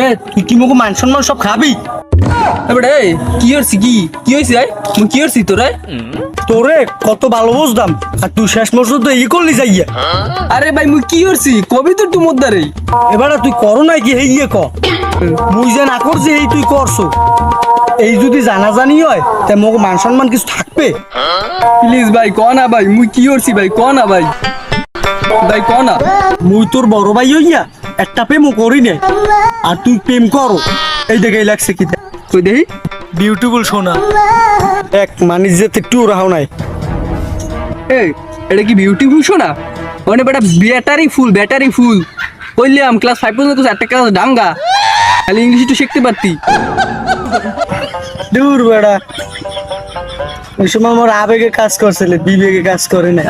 এ তুই কি মুখ মান সম্মান সব খাবি? এবারে কি হইছে কি হইছে মুই কি হইছি তোরে? তোরে কত ভালো বুঝতাম আর তুই শেষ পর্যন্ত ই করলি যাইয়া। আরে ভাই মুই কি হইছি কবি তো একটু মদ্দারে। এবারে তুই করো নাই কি এই ইয়ে ক মুই যে না করছি এই তুই করছো। এই যদি জানাজানি হয় তা মুখ মান সম্মান কিছু থাকবে? প্লিজ ভাই ক না ভাই মুই কি হইছি ভাই ক না ভাই ক না। মুই তোর বড় ভাই হইয়া একটা প্রেমও করি নাই আর তুই প্রেম করো। এই দেখে লাগছে কি কই দেহি বিউটিফুল সোনা এক মানিস যেতে একটু রাহাও নাই। এই এটা কি বিউটিফুল শোনা? মানে বেটা ব্যাটারি ফুল কইলাম ক্লাস 5 পর্যন্ত তো একটা ক্লাস ডাঙ্গা খালি ইংলিশ একটু শিখতে পারতি। দূর বেড়া ওই সময় আমার আবেগে কাজ করছিল বিবেকে কাজ করে না।